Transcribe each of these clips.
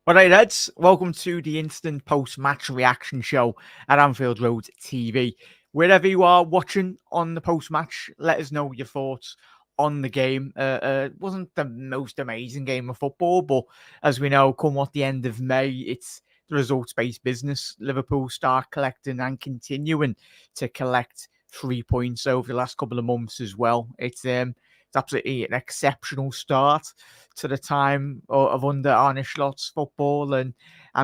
All right, Reds, welcome to the instant post-match reaction show at Anfield Road TV. Wherever you are watching on the post-match, let us know your thoughts on the game. It wasn't the most amazing game of football, but as we know, come what the end of May, it's the results-based business. Liverpool start collecting and continuing to collect 3 points over the last couple of months as well. It's absolutely an exceptional start to the time of under Arne Slot's football and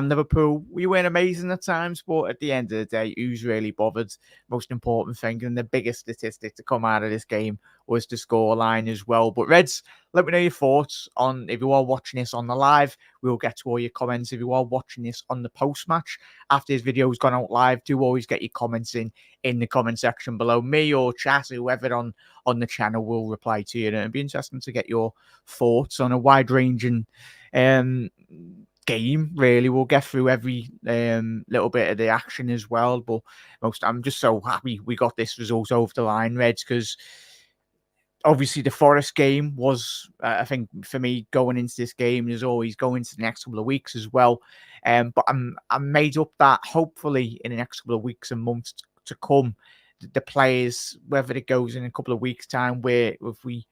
Liverpool. We weren't amazing at times, but at the end of the day, who's really bothered? Most important thing and the biggest statistic to come out of this game was the scoreline as well. But Reds, let me know your thoughts on if you are watching this on the live. We'll get to all your comments. If you are watching this on the post match after this video has gone out live, do always get your comments in the comment section below. Me or chat, whoever on the channel will reply to you. And it'd be interesting to get your thoughts on a wide-ranging game. Really, we'll get through every little bit of the action as well. But I'm just so happy we got this result over the line, Reds, because obviously the Forest game was, I think, for me going into this game, and as always going into the next couple of weeks as well. But I'm made up that hopefully in the next couple of weeks and months to come, the players, whether it goes in a couple of weeks' time, where if we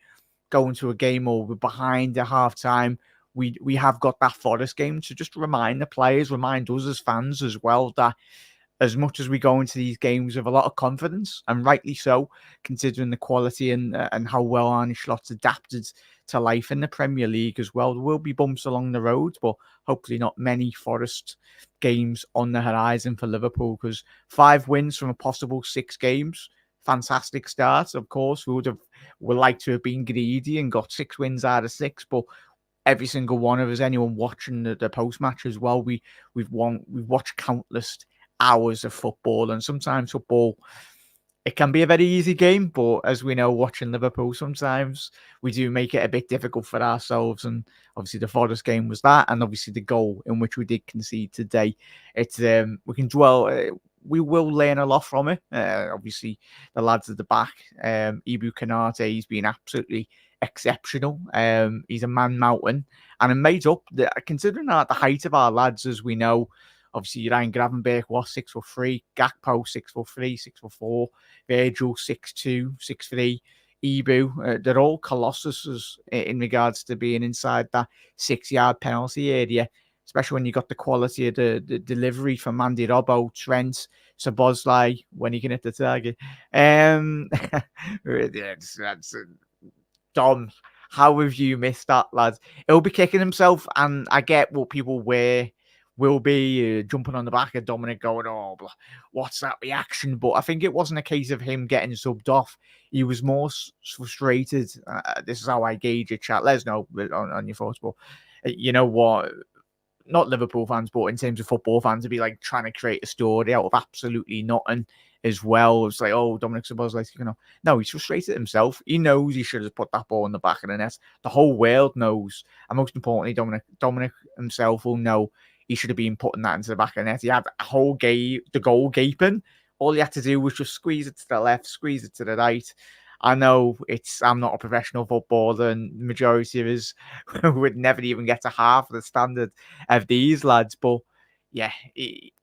go into a game or we're behind at half time, we have got that Forest game to just remind the players, remind us as fans as well, that as much as we go into these games with a lot of confidence, and rightly so, considering the quality and how well Arne Slot's adapted to life in the Premier League as well. There will be bumps along the road, but hopefully not many Forest games on the horizon for Liverpool, because 5 wins from a possible 6 games, fantastic start. Of course, would like to have been greedy and got 6 wins out of 6, but every single one of us, anyone watching the post match as well, we've watched countless hours of football, and sometimes football, it can be a very easy game, but as we know, watching Liverpool, sometimes we do make it a bit difficult for ourselves. And obviously the Forest game was that, and obviously the goal in which we did concede today, it's we can dwell, we will learn a lot from it. Obviously the lads at the back, Konate, he's been absolutely exceptional. He's a man mountain, and it made up, considering that the height of our lads, as we know. Obviously, Ryan Gravenberch was 6'3", Gakpo 6'3", 6'4", Virgil 6'2", 6'3", Ibu. They're all colossuses in regards to being inside that 6-yard penalty area, especially when you got the quality of the delivery from Mandy Robbo, Trent, Szoboszlai when he can hit the target. That's Dom. How have you missed that, lads? He'll be kicking himself, and I get what people will be jumping on the back of Dominic going, oh, what's that reaction? But I think it wasn't a case of him getting subbed off. He was more frustrated. This is how I gauge it, chat. Let us know on your thoughts. But you know what? Not Liverpool fans, but in terms of football fans, to be like trying to create a story out of absolutely nothing as well. It's like, oh, Dominic Szoboszlai, no, he's frustrated himself. He knows he should have put that ball in the back of the net. The whole world knows. And most importantly, Dominic himself will know he should have been putting that into the back of the net. He had a whole game, the goal gaping. All he had to do was just squeeze it to the left, squeeze it to the right. I know I'm not a professional footballer, and the majority of us would never even get to half the standard of these lads. But yeah,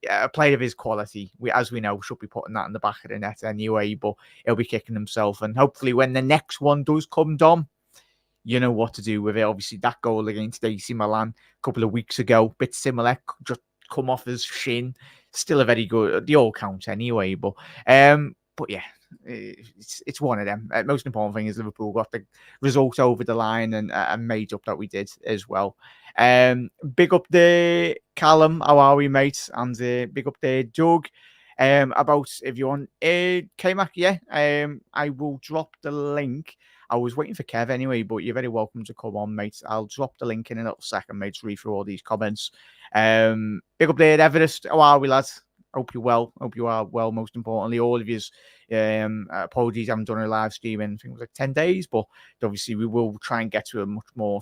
a player of his quality, as we know, should be putting that in the back of the net anyway. But he'll be kicking himself, and hopefully, when the next one does come, Dom, you know what to do with it. Obviously, that goal against AC Milan a couple of weeks ago, bit similar, just come off his shin. Still a very good, the all count anyway. But yeah, it's one of them. Most important thing is Liverpool got the result over the line and made up that we did as well. Big up there, Callum. How are we, mate? And big up there, Doug. About if you want K-Mac, yeah. I will drop the link. I was waiting for Kev anyway, but you're very welcome to come on, mate. I'll drop the link in a little second, mate, to read through all these comments. Big up there, Everest. How are we, lads? Hope you're well. Hope you are well, most importantly. All of yous. Apologies, I haven't done a live stream in, I think it was like 10 days, but obviously we will try and get to a much more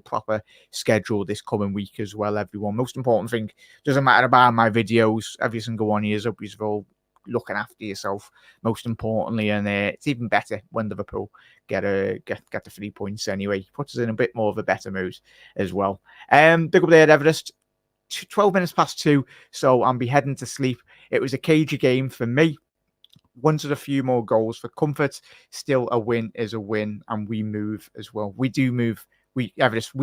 proper schedule this coming week as well, everyone. Most important thing, doesn't matter about my videos, every single one of you, hope you're all looking after yourself, most importantly, and it's even better when Liverpool get the 3 points anyway. Puts us in a bit more of a better mood as well. Big up there, Everest. 12 minutes past 2, so I'll be heading to sleep. It was a cagey game for me. Wanted a few more goals for comfort. Still, a win is a win, and we move as well. We do move. We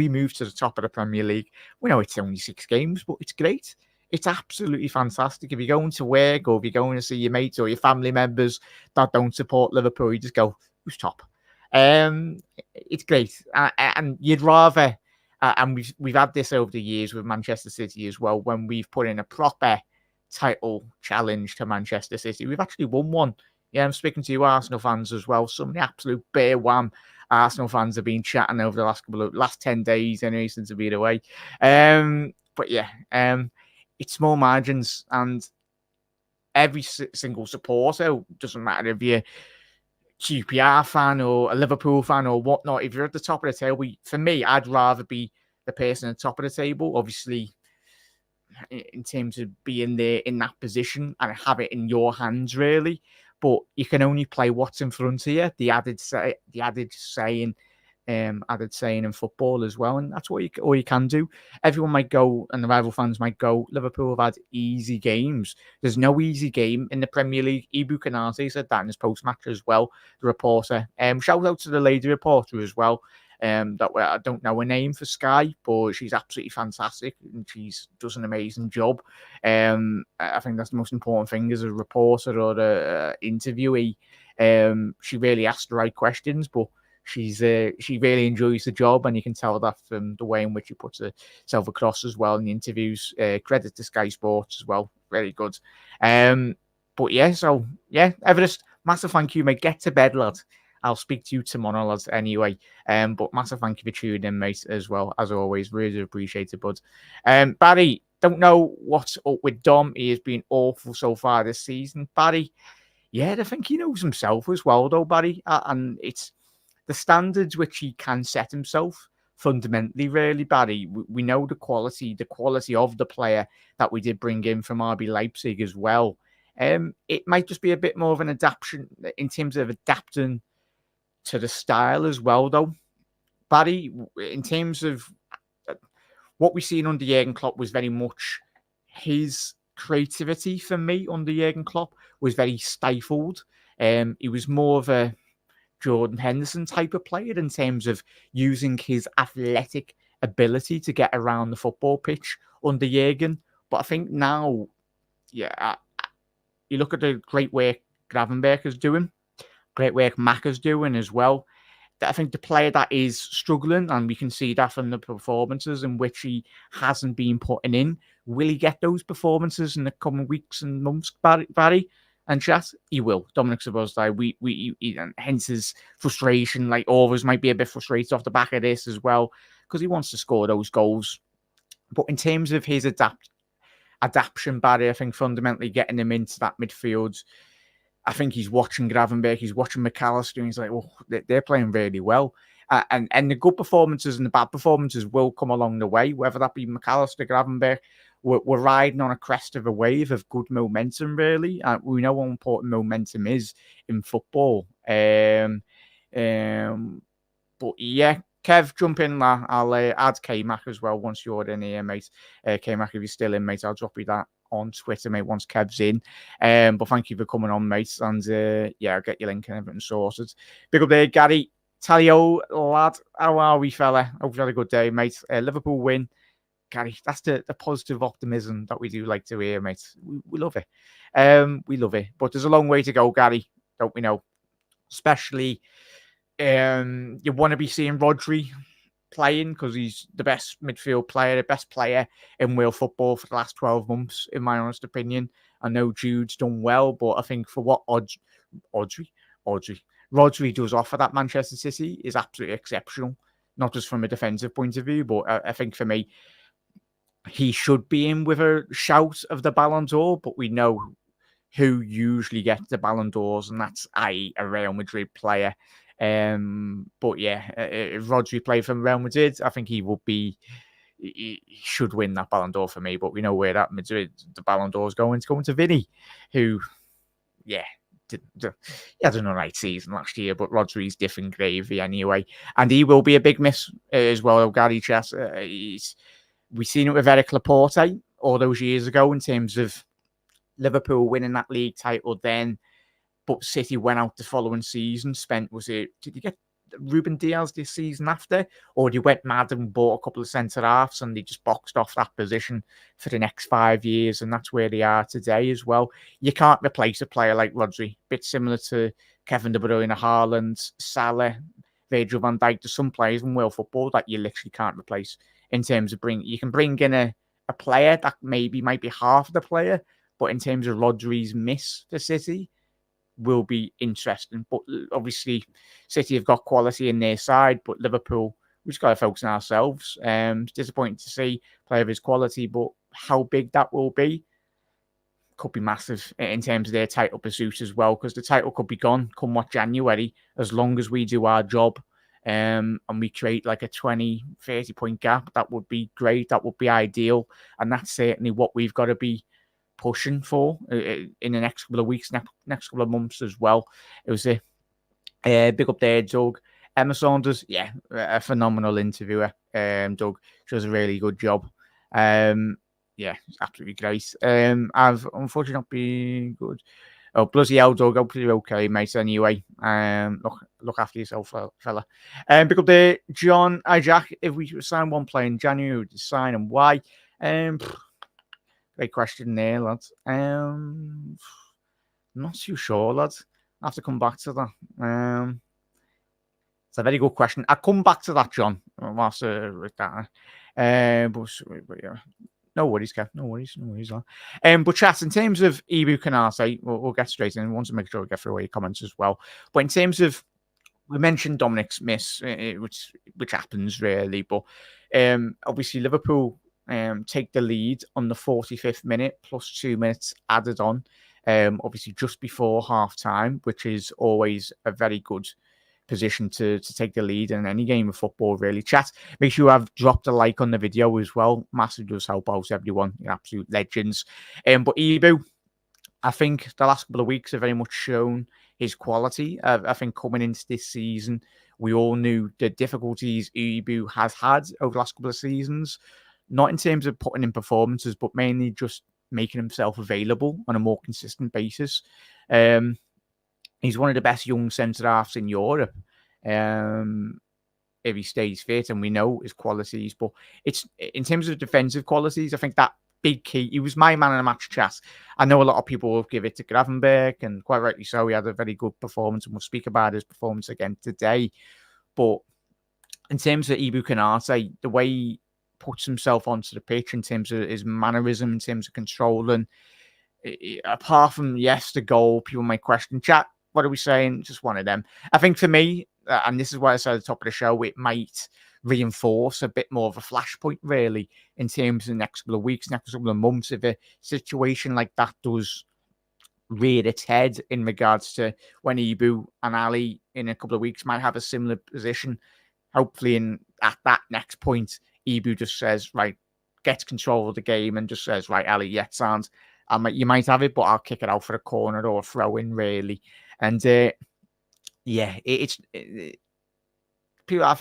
move to the top of the Premier League. We know it's only 6 games, but it's great. It's absolutely fantastic. If you're going to work or if you're going to see your mates or your family members that don't support Liverpool, you just go, who's top? It's great, and you'd rather. And we've had this over the years with Manchester City as well. When we've put in a proper title challenge to Manchester City, we've actually won one. Yeah, I'm speaking to you Arsenal fans as well. Some of the absolute bare wham Arsenal fans have been chatting over the last 10 days anyway since we've been away. But yeah, it's small margins, and every single supporter, doesn't matter if you're QPR fan or a Liverpool fan or whatnot, if you're at the top of the table, for me, I'd rather be the person at the top of the table, obviously, in terms of being there in that position and have it in your hands, really. But you can only play what's in front of you. The added saying in football as well, and that's all you can do. Everyone might go, and the rival fans might go, Liverpool have had easy games. There's no easy game in the Premier League. Konate said that in his post-match as well, the reporter. Shout out to the lady reporter as well. I don't know her name for Sky, but she's absolutely fantastic and she does an amazing job. I think that's the most important thing as a reporter or an interviewee. She really asks the right questions, but she really enjoys the job, and you can tell that from the way in which she puts herself across as well in the interviews. Credit to Sky Sports as well, very good. But yeah, so yeah, Everest, massive thank you, mate. Get to bed, lad. I'll speak to you tomorrow, lads, anyway. But massive thank you for tuning in, mate, as well, as always. Really appreciate it, bud. Barry, don't know what's up with Dom. He has been awful so far this season. Barry, yeah, I think he knows himself as well, though, Barry. And it's the standards which he can set himself fundamentally, really, Barry. We know the quality of the player that we did bring in from RB Leipzig as well. It might just be a bit more of an adaptation in terms of adapting to the style as well, though. Barry, in terms of what we've seen under Jurgen Klopp was very much his creativity for me under Jurgen Klopp was very stifled. He was more of a Jordan Henderson type of player in terms of using his athletic ability to get around the football pitch under Jurgen. But I think now, yeah, you look at the great work Gravenberch is doing, great work Mack is doing as well. I think the player that is struggling, and we can see that from the performances in which he hasn't been putting in, will he get those performances in the coming weeks and months, Barry? And chat, he will. Dominic Szoboszlai, hence his frustration. Like Orvis might be a bit frustrated off the back of this as well, because he wants to score those goals. But in terms of his adaptation, Barry, I think fundamentally getting him into that midfield, I think he's watching Gravenberch, he's watching McAllister, and he's like, oh, they're playing really well. And the good performances and the bad performances will come along the way, whether that be McAllister, Gravenberch. We're riding on a crest of a wave of good momentum, really. We know how important momentum is in football. But yeah, Kev, jump in there. I'll add K-Mac as well once you're in here, mate. K-Mac, if you're still in, mate, I'll drop you that on Twitter, mate, once Kev's in. But thank you for coming on, mate. And yeah, I'll get your link and everything sorted. Big up there, Gary. Talio, lad. How are we, fella? Hope you had a good day, mate. Liverpool win. Gary, that's the positive optimism that we do like to hear, mate. We love it. We love it. But there's a long way to go, Gary, don't we know? Especially you want to be seeing Rodri playing because he's the best midfield player, the best player in world football for the last 12 months, in my honest opinion. I know Jude's done well, but I think for what Rodri does offer that Manchester City is absolutely exceptional, not just from a defensive point of view, but I think for me, he should be in with a shout of the Ballon d'Or, but we know who usually gets the Ballon d'Ors, and that's a Real Madrid player. But yeah, if Rodri played for Real Madrid, I think he should win that Ballon d'Or for me. But we know where that Madrid, the Ballon d'Or is going. It's going to Vinny, who, yeah, he had an alright season last year, but Rodri's different gravy anyway. And he will be a big miss as well, Gary Chess. He's We've seen it with Eric Laporte all those years ago in terms of Liverpool winning that league title then, but City went out the following season, did you get Ruben Diaz this season after? Or they went mad and bought a couple of centre-halves and they just boxed off that position for the next 5 years, and that's where they are today as well. You can't replace a player like Rodri. Bit similar to Kevin De Bruyne, Haaland, Salah, Virgil van Dijk. There's some players in world football that you literally can't replace in terms of you can bring in a player that maybe might be half the player, but in terms of Rodri's miss for City, will be interesting. But obviously, City have got quality in their side, but Liverpool, we've just got to focus on ourselves. It's disappointing to see player of his quality, but how big that will be could be massive in terms of their title pursuit as well, because the title could be gone come what January, as long as we do our job and we create like a 20, 30 point gap. That would be great. That would be ideal. And that's certainly what we've got to be pushing for in the next couple of weeks, next couple of months as well. It was a big up there, Doug. Emma Saunders, yeah, a phenomenal interviewer. Doug, she does a really good job. Yeah, it's absolutely great. I've unfortunately not been good. Oh, bloody hell, Doug. Hopefully you're okay, mate. Anyway, look after yourself, fella. Big up there, John. Hi, Jack. If we sign one player in January, would you sign and why? Great question there, lads. Not too sure, lads. I have to come back to that. It's a very good question. I'll come back to that, John. Whilst with that. But yeah. No worries, Kev. No worries. But chat, in terms of Ibu Konate, we'll get straight in. I want to make sure we get through all your comments as well. But in terms of, we mentioned Dominic's miss, which happens really, but obviously Liverpool take the lead on the 45th minute plus 2 minutes added on, obviously just before half time, which is always a very good position to take the lead in any game of football, really. Chat, make sure you have dropped a like on the video as well. Massive does help out everyone. You're absolute legends. But Ibu, I think the last couple of weeks have very much shown his quality. I think coming into this season, we all knew the difficulties Ibu has had over the last couple of seasons, not in terms of putting in performances, but mainly just making himself available on a more consistent basis. He's one of the best young centre-halves in Europe. If he stays fit, and we know his qualities, but it's in terms of defensive qualities, I think that big key. He was my man in the match, chat. I know a lot of people will give it to Gravenberch, and quite rightly so. He had a very good performance, and we'll speak about his performance again today. But in terms of Ibu Konate, the way he puts himself onto the pitch, in terms of his mannerism, in terms of controlling, apart from, yes, the goal, people might question, chat, what are we saying? Just one of them. I think for me, and this is why I said at the top of the show, it might reinforce a bit more of a flashpoint, really, in terms of the next couple of weeks, next couple of months. If a situation like that does rear its head in regards to when Ibu and Ali in a couple of weeks might have a similar position, hopefully at that next point, Ibu just says, right, gets control of the game and just says, right, Ali, yeah, sounds. You might have it, but I'll kick it out for a corner or a throw in, really. And yeah, people.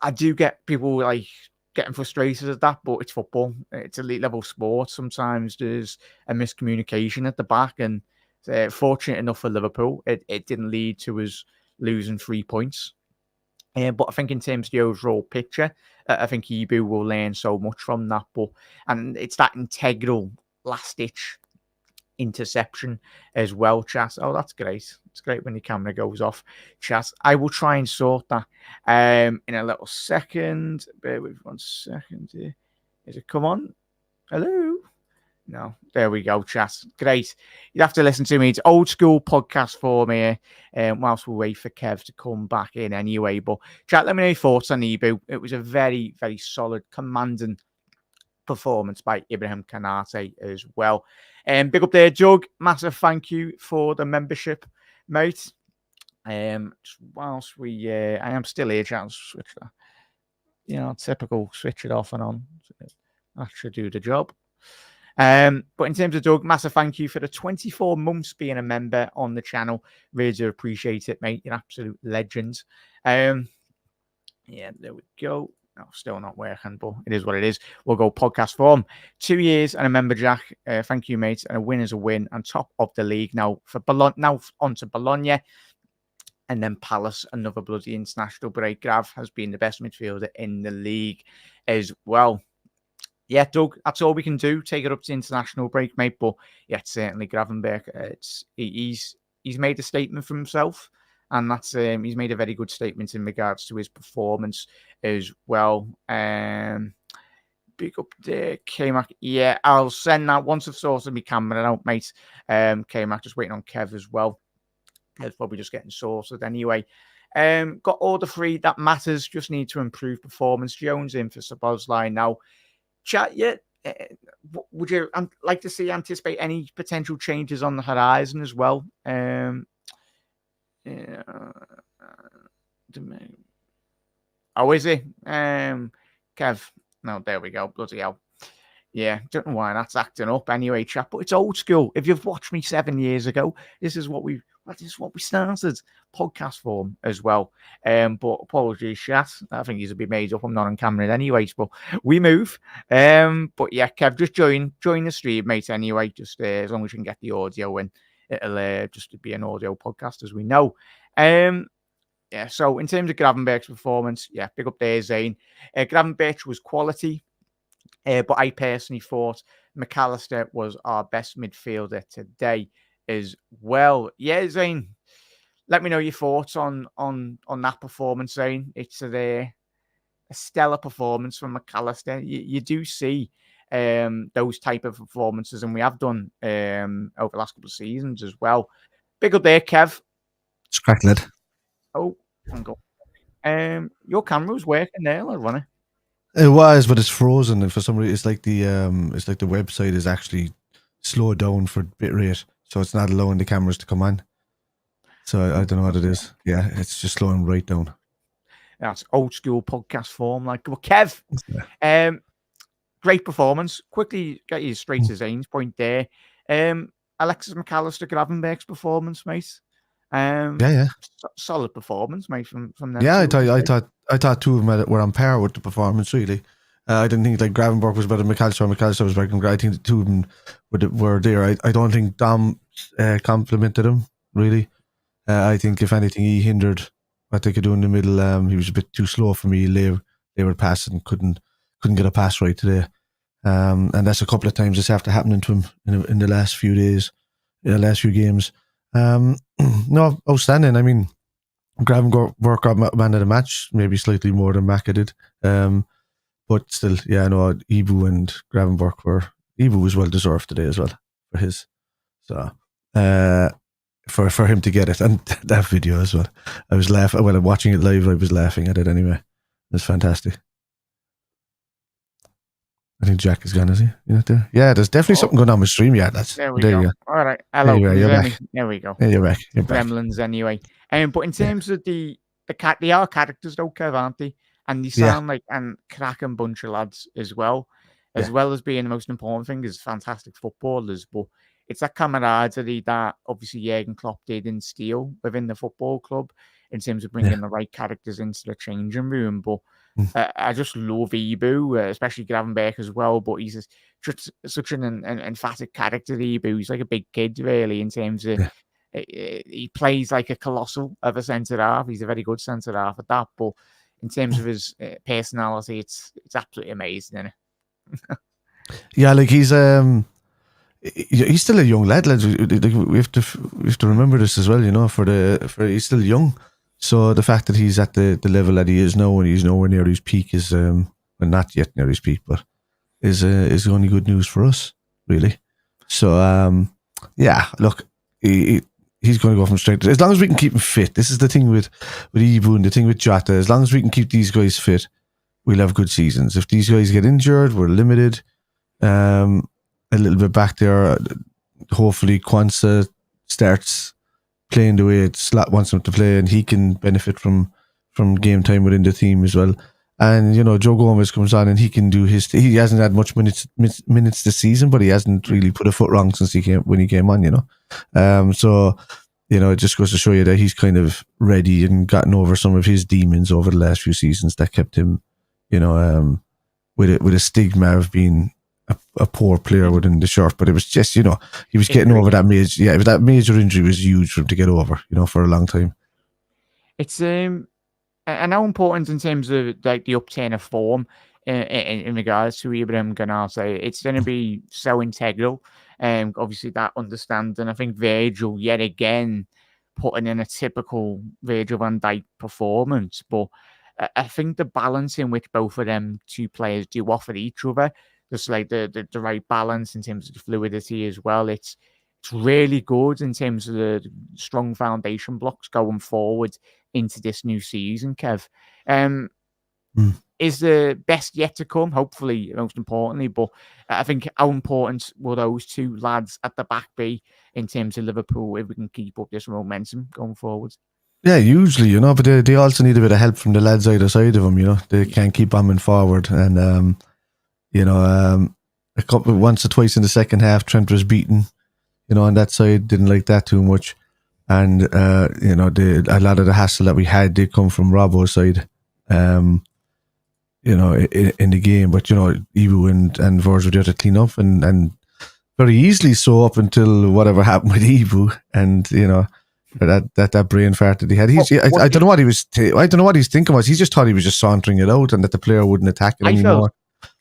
I do get people like getting frustrated at that, but it's football. It's elite level sport. Sometimes there's a miscommunication at the back, and fortunate enough for Liverpool, it didn't lead to us losing 3 points. But I think in terms of the overall picture, I think Ibu will learn so much from that. And it's that integral last-ditch interception as well, chat. Oh, that's great. It's great when your camera goes off, chat. I will try and sort that in a little second. Bear with 1 second here. Is it come on? Hello? No, there we go, chat. Great. You'd have to listen to me. It's old school podcast for me whilst we wait for Kev to come back in anyway. But chat, let me know your thoughts on Ibu. It was a very, very solid, commanding performance by Ibrahim Konate as well. Big up there, Doug. Massive thank you for the membership, mate. Whilst I am still here, chat, switch that. Typical switch it off and on. That should do the job. But in terms of Doug, massive thank you for the 24 months being a member on the channel. Really do appreciate it, mate. You're an absolute legend. Yeah, there we go. No, still not working, but it is what it is. We'll go podcast form. 2 years and a member, Jack. Thank you, mates. And a win is a win. And top of the league now for Bologna. Now on to Bologna. And then Palace, another bloody international break. Grav has been the best midfielder in the league as well. Yeah, Doug, that's all we can do. Take it up to international break, mate. But yeah, certainly Gravenberch. He's made a statement for himself, and that's he's made a very good statement in regards to his performance as well. Big up there, K-Mac. Yeah, I'll send that once I've sorted my camera out, mate. K-Mac just waiting on Kev as well. Kev's probably just getting sorted anyway. Got all the 3 that matters. Just need to improve performance. Jones in for Szoboszlai now. Chat yet? Would you like to anticipate any potential changes on the horizon as well? Oh, is it? Kev. No, there we go. Bloody hell. Yeah, don't know why that's acting up anyway, chat. But it's old school. If you've watched me 7 years ago, this is what we started podcast form as well. But apologies, chat. I think these will be made up. I'm not on camera anyways, but we move. But yeah, Kev, just join the stream, mate. Anyway, just as long as you can get the audio in, it'll just be an audio podcast, as we know. Yeah. So in terms of Gravenberch's performance, yeah, big up there, Zane. Gravenberch was quality. But I personally thought McAllister was our best midfielder today as well. Yeah, Zane, let me know your thoughts on that performance, Zane. It's a stellar performance from McAllister. You do see those type of performances, and we have done over the last couple of seasons as well. Big up there, Kev. It's cracked lid. Oh, your camera was working there, wasn't it? It was, but it's frozen, and for some reason, it's like the website is actually slowed down for bitrate, so it's not allowing the cameras to come on. So I don't know what it is. Yeah, it's just slowing right down. That's old school podcast form. Like, well, Kev, great performance. Quickly get you straight to Zane's point there. Alexis McAllister, Gravenberch's performance, mate. Yeah. Solid performance, mate. From them. Yeah, I thought 2 of them were on par with the performance. Really, I didn't think like Gravenberch was better than McAllister. McAllister was better than I think the 2 of them were there. I don't think Dom complimented him really. I think if anything, he hindered what they could do in the middle. He was a bit too slow for me. They were passing, couldn't get a pass right today. And that's a couple of times it's after happening to him in the last few days, in the last few games. No, outstanding. I mean, Gravenberch got man of the match, maybe slightly more than Maka did. But still, yeah, no, Ibu and Gravenberch Ibu was well deserved today as well for his. So, for him to get it, and that video as well. I was laughing. Well, I'm watching it live. I was laughing at it anyway. It was fantastic. I think Jack is gone, is he? You know, there? Yeah, there's definitely something going on with stream. Yeah, there we go. All right, hello. You're back. There we go. Yeah, you're back. Gremlins anyway. But in terms of they are characters though, Kev, aren't they? And they sound like and cracking bunch of lads as well as being the most important thing is fantastic footballers. But it's that camaraderie that obviously Jurgen Klopp did instill within the football club in terms of bringing the right characters into the changing room. But I just love Ibu, especially Gravenberch as well. But he's such an emphatic character, Ibu. He's like a big kid, really, in terms of he plays like a colossal of a centre half. He's a very good centre half at that. But in terms of his personality, it's absolutely amazing, isn't it? Yeah, like he's still a young lad. We have to remember this as well. You know, for he's still young. So the fact that he's at the level that he is now, and he's nowhere near his peak, is well, not yet near his peak, but is only good news for us, really. So yeah, look, he's going to go from strength as long as we can keep him fit. This is the thing with Ibu and the thing with Jota. As long as we can keep these guys fit, we'll have good seasons. If these guys get injured, we're limited. A little bit back there. Hopefully, Kwanzaa starts playing the way Slot wants him to play, and he can benefit from game time within the team as well. And you know, Joe Gomez comes on and he can do his. He hasn't had much minutes this season, but he hasn't really put a foot wrong since he came on. You know, so you know, it just goes to show you that he's kind of ready and gotten over some of his demons over the last few seasons that kept him, with a stigma of being a poor player within the shirt. But it was just, he was getting over that major. Yeah, that major injury was huge for him to get over, for a long time. It's and how important in terms of like the upturn of form in regards to Ibrahim Konate, it's going to be so integral. Obviously that understanding. I think Virgil yet again putting in a typical Virgil van Dijk performance, but I think the balance in which both of them two players do offer each other, just like the right balance in terms of the fluidity as well. It's really good in terms of the strong foundation blocks going forward into this new season, Kev. Is the best yet to come, hopefully, most importantly. But I think how important will those two lads at the back be in terms of Liverpool if we can keep up this momentum going forward? Yeah, usually, but they also need a bit of help from the lads either side of them, They can't keep bombing forward. And, once or twice in the second half, Trent was beaten, on that side, didn't like that too much. And, a lot of the hassle that we had did come from Robbo's side, in the game. But, Ibu and Virgil were there to clean up and very easily so up until whatever happened with Ibu and, that brain fart that he had. I don't know what he was. I don't know what he's thinking was. He just thought he was just sauntering it out, and that the player wouldn't attack it anymore.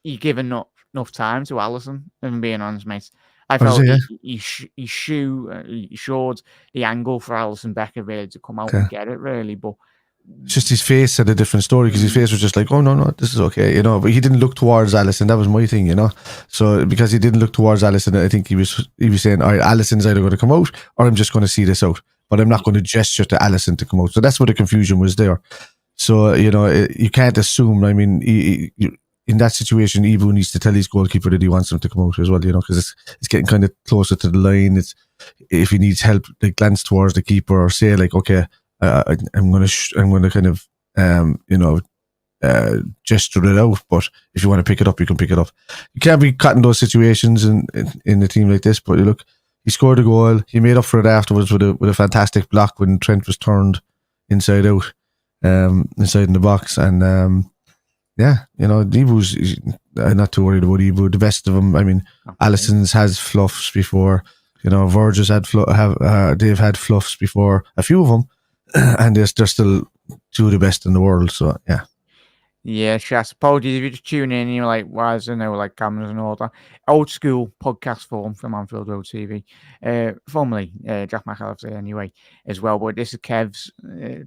He given enough time to Alisson. If I'm being honest, mate. I felt he showed the angle for Alisson Becker really to come out and get it really, but just his face had a different story because his face was just like, oh no, this is okay, But he didn't look towards Alisson. That was my thing, So because he didn't look towards Alisson, I think he was saying, all right, Alisson's either going to come out or I'm just going to see this out. But I'm not going to gesture to Alisson to come out. So that's where the confusion was there. So, you can't assume. I mean, in that situation, Ibu needs to tell his goalkeeper that he wants him to come out as well, because it's getting kind of closer to the line. It's if he needs help, like glance towards the keeper or say like, okay, I'm going to kind of, gesture it out. But if you want to pick it up, you can pick it up. You can't be caught in those situations in a team like this. But look, he scored a goal. He made up for it afterwards with a fantastic block when Trent was turned inside out, inside in the box. And Ibu's not too worried about Ibu. The best of them, I mean, Alisson's has fluffs before. Virgil's they've had fluffs before. A few of them, and they're still two of the best in the world. So yeah. Yeah, Shas. Apologies if you just tune in and you're like, why is there no like cameras and all that? Old school podcast form from Anfield Road TV. Formerly Jack McAllister anyway as well. But this is Kev's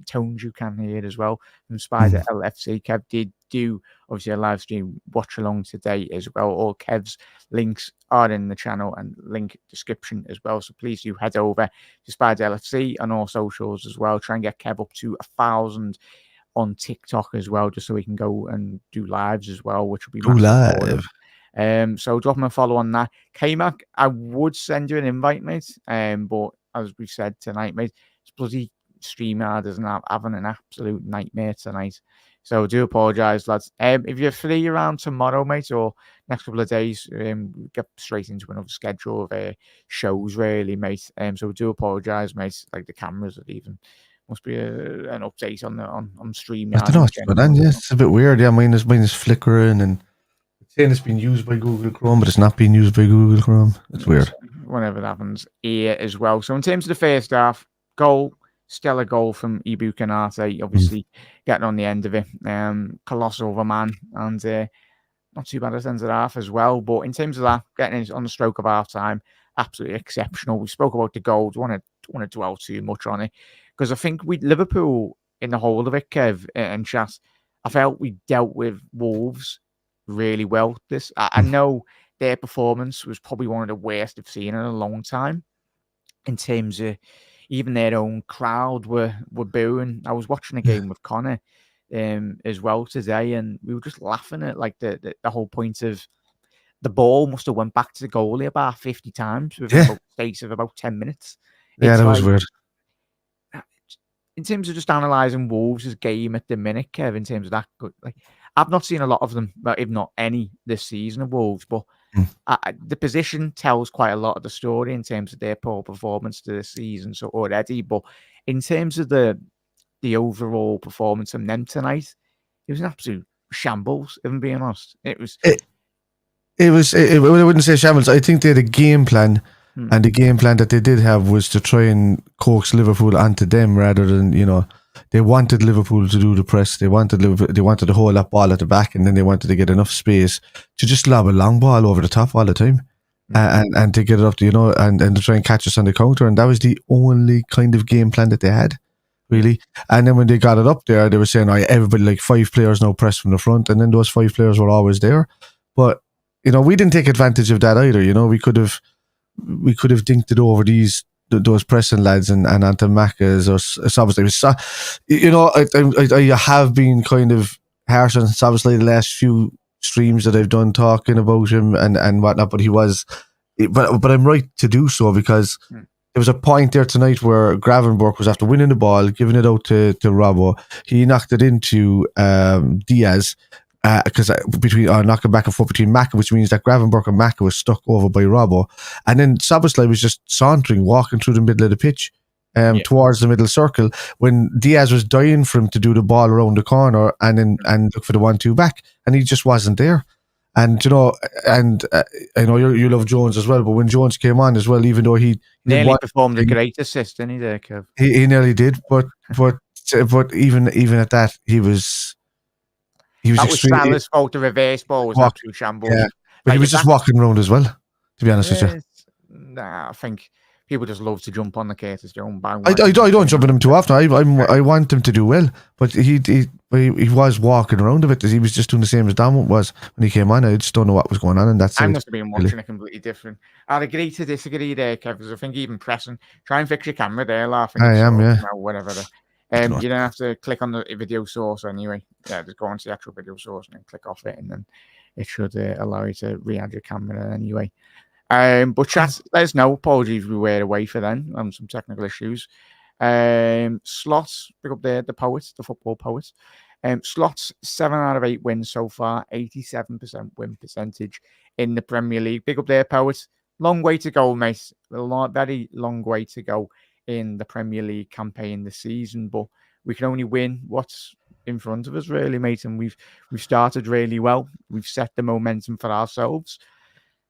tones you can hear as well from Spider LFC. Kev did do obviously a live stream watch along today as well. All Kev's links are in the channel and link description as well. So please do head over to Spider LFC on all socials as well. Try and get Kev up to 1,000 on TikTok as well, just so we can go and do lives as well, which will be live. So drop him a follow on that. K-Mac, I would send you an invite, mate. But as we said tonight, mate, it's bloody StreamYard isn't having an absolute nightmare tonight. So I do apologise, lads. If you're free around tomorrow, mate, or next couple of days, get straight into another schedule of shows, really, mate. So I do apologise, mate. Like the cameras are even. Must be an update on stream. I don't know, but then it's a bit weird. Yeah, mine is flickering and it's saying it's been used by Google Chrome, but it's not being used by Google Chrome. It's weird. Whenever that happens here as well. So in terms of the first half, stellar goal from Ibu Konate, obviously getting on the end of it. Colossal of a man and not too bad at the end of the half as well. But in terms of that, getting it on the stroke of half time, absolutely exceptional. We spoke about the goals. Don't want to dwell too much on it. Because I think with Liverpool in the whole of it, Kev and Chas, I felt we dealt with Wolves really well. I know their performance was probably one of the worst I've seen in a long time. In terms of even their own crowd were booing. I was watching a game with Connor as well today, and we were just laughing at like the whole point of the ball must have went back to the goalie about 50 times within a space of about 10 minutes. Yeah, that was weird. In terms of just analysing Wolves' game at the minute, Kev, in terms of that, like I've not seen a lot of them, if not any, this season of Wolves, but the position tells quite a lot of the story in terms of their poor performance to this season so already. But in terms of the overall performance from them tonight, it was an absolute shambles, if I'm being honest. It was. I wouldn't say shambles. I think they had a game plan, and the game plan that they did have was to try and coax Liverpool onto them rather than, they wanted Liverpool to do the press. They wanted to hold that ball at the back, and then they wanted to get enough space to just lob a long ball over the top all the time, and to get it up to, and to try and catch us on the counter. And that was the only kind of game plan that they had, really. And then when they got it up there, they were saying, everybody, like 5 players now press from the front, and then those 5 players were always there. But we didn't take advantage of that either. We could have dinked it over those pressing lads and onto Macca's or Sabas. I have been kind of harsh on Sabas the last few streams that I've done talking about him and whatnot, but but I'm right to do so, because there was a point there tonight where Gravenberch was after winning the ball, giving it out to Robbo. He knocked it into Diaz. Because knocking back and forth between Maka, which means that Gravenberch and Maka was stuck over by Robbo, and then Szoboszlai was just sauntering, walking through the middle of the pitch, towards the middle circle, when Diaz was dying for him to do the ball around the corner and look for the 1-2 back, and he just wasn't there. And I know you love Jones as well, but when Jones came on as well, even though he nearly performed a great assist, didn't he, there, Kev? He nearly did, but even at that, he was. That was Salah's fault. The reverse ball was absolute shambles. Yeah, but he was just walking around as well, to be honest with you. Nah, I think people just love to jump on the Curtis Jones bang. I don't jump on him too often. I want him to do well, but he was walking around a bit. He was just doing the same as Don was when he came on. I just don't know what was going on in that side. I must have been watching it completely different. I'd agree to disagree there, Kev, because I think even pressing, try and fix your camera there, laughing. I am, yeah. Whatever. You don't have to click on the video source anyway. Yeah, just go onto the actual video source and then click off it, and then it should allow you to re-add your camera anyway. But chat, let us know. Apologies, we were away for then on some technical issues. Slots, pick up the poet, the football poet. Slots 7 out of 8 wins so far, 87% win percentage in the Premier League. Pick up their poet. Long way to go, mate. Very long way to go in the Premier League campaign this season, but we can only win what's in front of us, really, mate. And we've started really well. We've set the momentum for ourselves,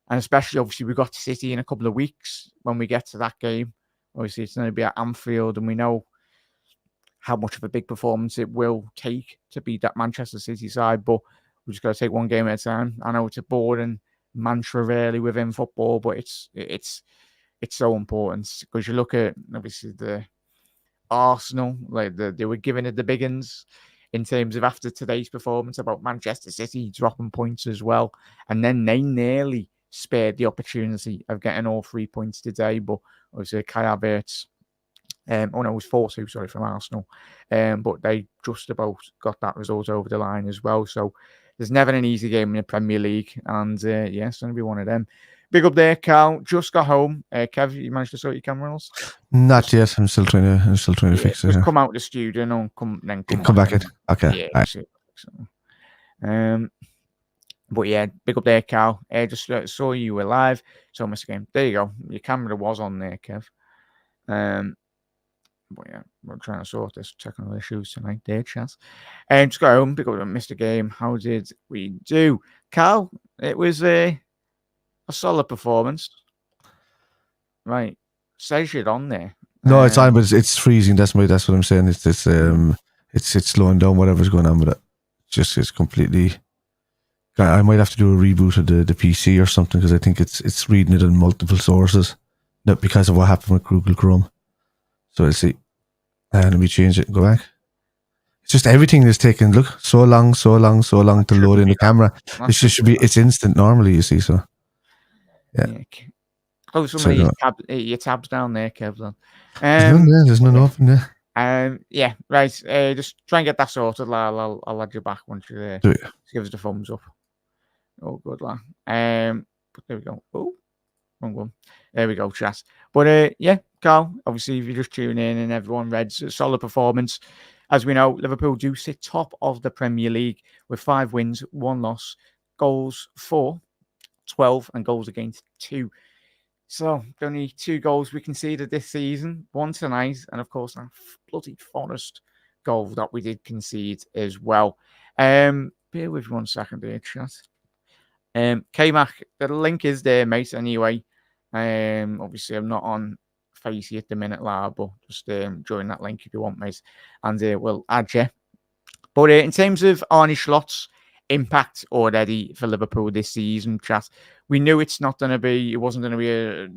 and especially, obviously, we've got City in a couple of weeks. When we get to that game, obviously, it's going to be at Anfield, and we know how much of a big performance it will take to beat that Manchester City side. But we've just got to take one game at a time. I know it's a boring mantra, really, within football, but it's so important, because you look at, obviously, the Arsenal, they were giving it the big uns in terms of after today's performance about Manchester City dropping points as well, and then they nearly spared the opportunity of getting all 3 points today. But obviously Kai Havertz, it was 4-2, sorry, from Arsenal, but they just about got that result over the line as well. So there's never an easy game in the Premier League, and it's going to be one of them. Big up there, Carl. Just got home. Kev, you managed to sort your cameras? Not yet. I'm still trying to fix it. Just come out the studio and come back in. Okay. Yeah. Right. But yeah, big up there, Carl. Just saw you were live. So missed the game. There you go. Your camera was on there, Kev. But yeah, we're trying to sort this technical issues tonight, there, Chaz. Just got home. Big up, missed the game. How did we do, Carl? It was a solid performance. Right. Says you're on there. No, it's on, but it's freezing. That's what I'm saying. It's slowing down whatever's going on with it. It's completely. I might have to do a reboot of the PC or something, because I think it's reading it in multiple sources, not because of what happened with Google Chrome. So let's see. And let me change it and go back. It's just everything is taking so long to load in the camera. It's instant normally, you see. So yeah. Close some of your tabs down there, Kevin. There's none open there. Yeah, right. Just try and get that sorted. I'll add you back once you're there. Just give us the thumbs up. Oh, good lad. But there we go. Oh, wrong one. There we go, chat. But yeah, Carl. Obviously, if you're just tuning in, and everyone read solid performance. As we know, Liverpool do sit top of the Premier League with 5 wins, 1 loss, goals for 12, and goals against 2. So, only 2 goals we conceded this season. 1 tonight, and of course, that bloody Forest goal that we did concede as well. Pick bear with 1 second there, chat. K-Mac, the link is there, mate, anyway. Obviously, I'm not on Facey at the minute, but just join that link if you want, mate. And we'll add you. But in terms of Arne Slot's impact already for Liverpool this season, chat, we knew it wasn't going to be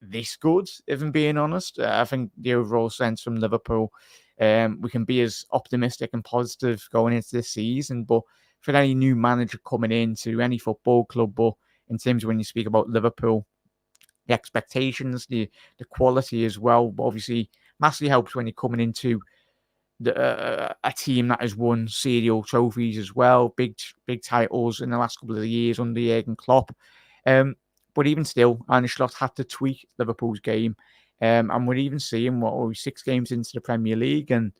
this good, if I'm being honest. I think the overall sense from Liverpool, we can be as optimistic and positive going into this season, but for any new manager coming into any football club, but in terms of when you speak about Liverpool, the expectations, the quality as well, but obviously massively helps when you're coming into a team that has won serial trophies as well, big titles in the last couple of years under Jurgen Klopp. But even still, Arne Slot had to tweak Liverpool's game, and we're even seeing 6 games into the Premier League, and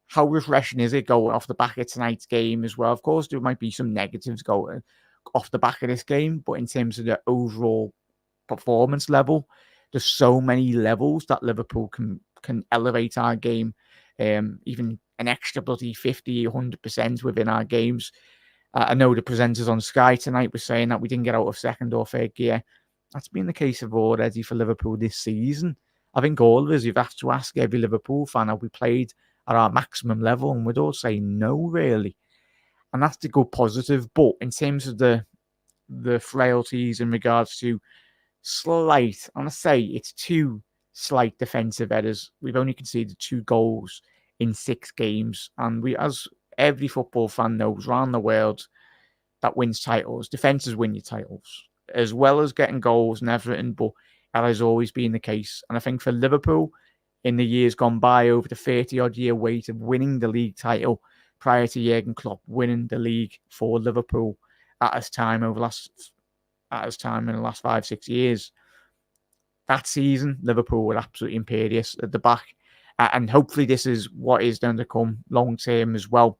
how refreshing is it going off the back of tonight's game as well? Of course, there might be some negatives going off the back of this game, but in terms of the overall performance level, there's so many levels that Liverpool can elevate our game, even an extra bloody 50, 100% within our games. I know the presenters on Sky tonight were saying that we didn't get out of second or third gear. That's been the case of already for Liverpool this season. I think all of us, you've have to ask every Liverpool fan, have we played at our maximum level? And we'd all say no, really. And that's the good positive. But in terms of the frailties in regards to slight, I'm going to say it's 2 slight defensive errors. We've only conceded 2 goals in 6 games. And we, as every football fan knows around the world that wins titles, defenses win your titles, as well as getting goals and everything. But that has always been the case. And I think for Liverpool, in the years gone by, over the 30-odd year wait of winning the league title prior to Jurgen Klopp winning the league for Liverpool at his time in the last 5-6 years. That season, Liverpool were absolutely imperious at the back. And hopefully this is what is going to come long term as well.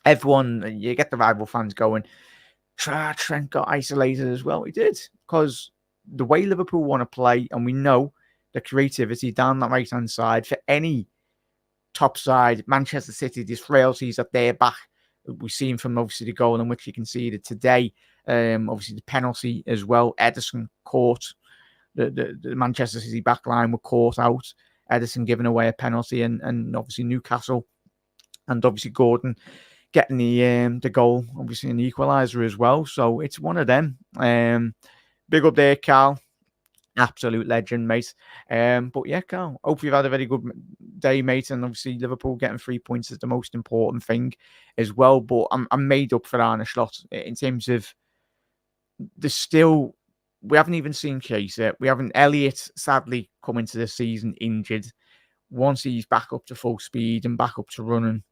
Everyone, you get the rival fans going, Trent got isolated as well. He did, because the way Liverpool want to play, and we know the creativity down that right-hand side for any top side, Manchester City, these frailties at their back. We've seen from obviously the goal in which he conceded today, obviously the penalty as well. Ederson caught, the Manchester City back line were caught out. Ederson giving away a penalty, and obviously Newcastle, and obviously Gordon getting the goal, obviously an equaliser as well. So it's one of them. Big up there, Carl. Absolute legend, mate. But yeah, Carl, hope you've had a very good day, mate. And obviously Liverpool getting 3 points is the most important thing as well. But I'm made up for Arne Slot in terms of we haven't even seen Chaser. We haven't Elliott sadly come into the season injured. Once he's back up to full speed and back up to running,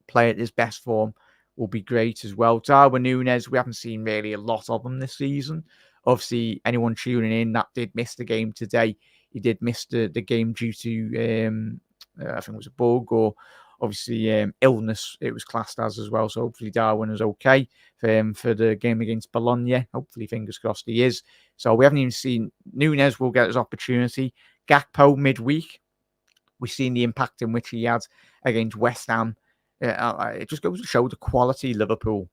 play at his best form will be great as well. Darwin Núñez, we haven't seen really a lot of him this season. Obviously, anyone tuning in that did miss the game today, he did miss the game due to, I think it was a bug or obviously illness, it was classed as well. So hopefully Darwin is okay for the game against Bologna. Hopefully, fingers crossed he is. So we haven't even seen Núñez will get his opportunity. Gakpo midweek, we've seen the impact in which he had against West Ham. It just goes to show the quality Liverpool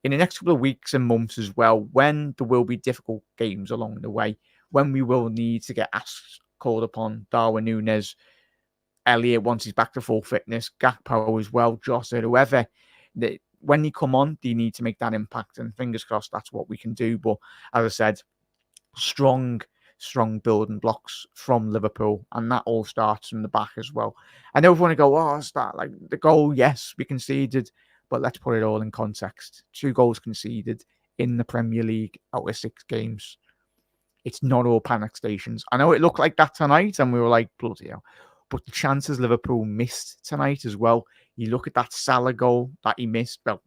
in the next couple of weeks and months as well, when there will be difficult games along the way, when we will need to get asked, called upon. Darwin Núñez, Elliott once he's back to full fitness, Gakpo as well, Jota, whoever. When you come on, you need to make that impact, and fingers crossed that's what we can do. But as I said, strong building blocks from Liverpool, and that all starts from the back as well. I know everyone want to go, it's that like the goal, yes, we conceded, but let's put it all in context. 2 goals conceded in the Premier League out of 6 games. It's not all panic stations. I know it looked like that tonight, and we were like, bloody hell. But the chances Liverpool missed tonight as well. You look at that Salah goal that he missed. Well,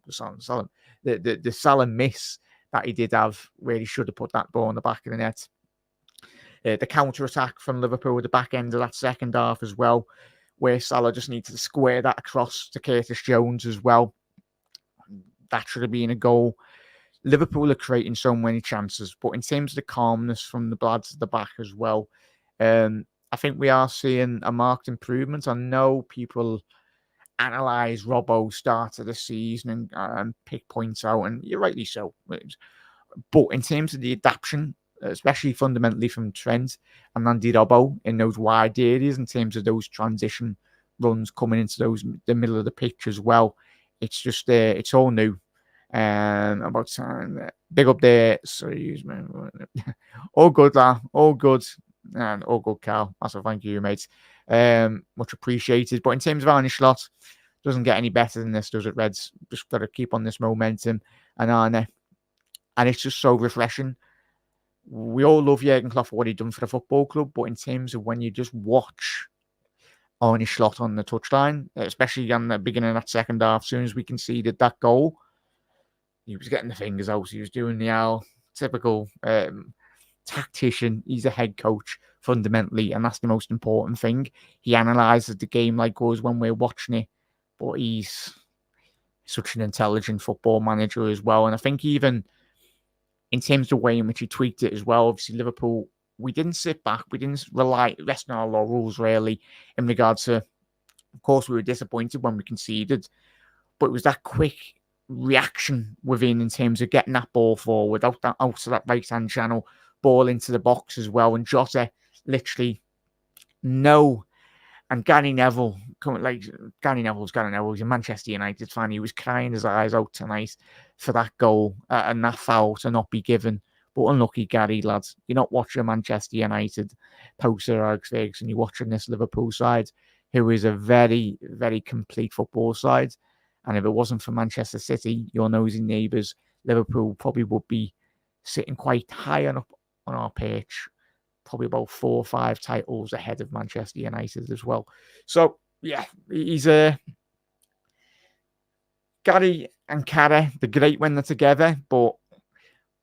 the Salah miss that he did have, where he should have put that ball in the back of the net. The counter-attack from Liverpool at the back end of that second half as well, where Salah just needs to square that across to Curtis Jones as well. That should have been a goal. Liverpool are creating so many chances, but in terms of the calmness from the lads at the back as well, I think we are seeing a marked improvement. I know people analyse Robbo's start of the season and pick points out, and you're rightly so. But in terms of the adaptation, especially fundamentally from Trent and Andy Robbo in those wide areas, in terms of those transition runs coming into the middle of the pitch as well, it's just it's all new. About time. Big up there. Sorry, use my all good, all good, and all good, Carl. That's a thank you, mate. Much appreciated. But in terms of Arne Slot, doesn't get any better than this, does it, Reds? Just got to keep on this momentum, and Arne, and it's just so refreshing. We all love Jurgen Klopp for what he's done for the football club, but in terms of when you just watch Arne Slot on the touchline, especially on the beginning of that second half, as soon as we conceded that goal, he was getting the fingers out. He was doing the typical tactician. He's a head coach fundamentally, and that's the most important thing. He analyzes the game like us when we're watching it, but he's such an intelligent football manager as well. And I think even in terms of the way in which he tweaked it as well, obviously Liverpool, we didn't sit back. We didn't rest on our laurels really in regards to, of course, we were disappointed when we conceded, but it was that quick reaction within in terms of getting that ball forward out to that right hand channel, ball into the box as well, and Jota literally and Gary Neville Gary Neville's a Manchester United fan. He was crying his eyes out tonight for that goal and that foul to not be given. But unlucky Gary, lads, you're not watching Manchester United poster Alex Ferguson, you're watching this Liverpool side, who is a very, very complete football side. And if it wasn't for Manchester City, your nosy neighbours, Liverpool probably would be sitting quite high on our pitch, probably about 4 or 5 titles ahead of Manchester United as well. So, yeah, he's Gary and Cara, they're great when they're together, but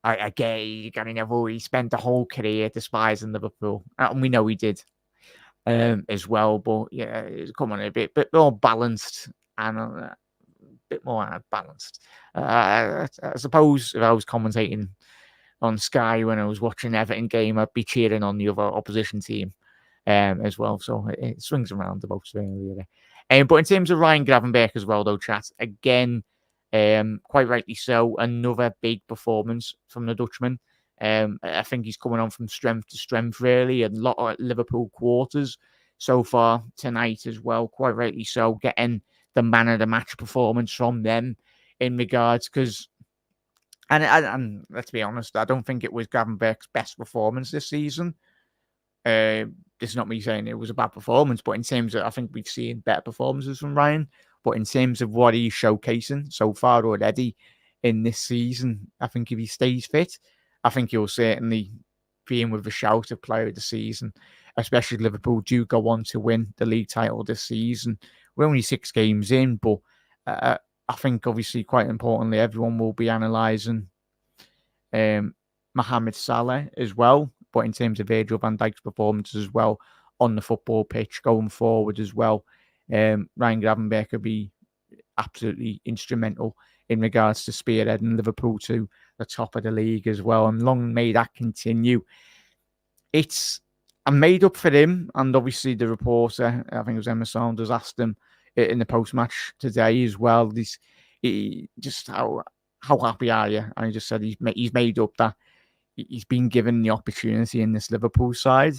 I get Gary Neville, he spent the whole career despising Liverpool, and we know he did as well. But, yeah, come on, a bit more balanced and bit more balanced. I suppose if I was commentating on Sky when I was watching Everton game, I'd be cheering on the other opposition team as well. So it swings around about really. But in terms of Ryan Gravenberch as well, though, chat, again, quite rightly so, another big performance from the Dutchman. I think he's coming on from strength to strength, really. A lot of Liverpool quarters so far tonight as well, quite rightly so, getting the man of the match performance from them in regards, because, and let's be honest, I don't think it was Gravenberch's best performance this season. This is not me saying it was a bad performance, but in terms of, I think we've seen better performances from Ryan, but in terms of what he's showcasing so far already in this season, I think if he stays fit, I think he'll certainly be in with a shout of player of the season, especially if Liverpool do go on to win the league title this season. We're only 6 games in, but I think obviously quite importantly, everyone will be analysing Mohamed Salah as well, but in terms of Virgil van Dijk's performance as well on the football pitch going forward as well, Ryan Gravenberch will be absolutely instrumental in regards to spearheading Liverpool to the top of the league as well, and long may that continue. I'm made up for him, and obviously the reporter, I think it was Emma Saunders, asked him in the post-match today as well, just how happy are you? And he just said he's made up that he's been given the opportunity in this Liverpool side.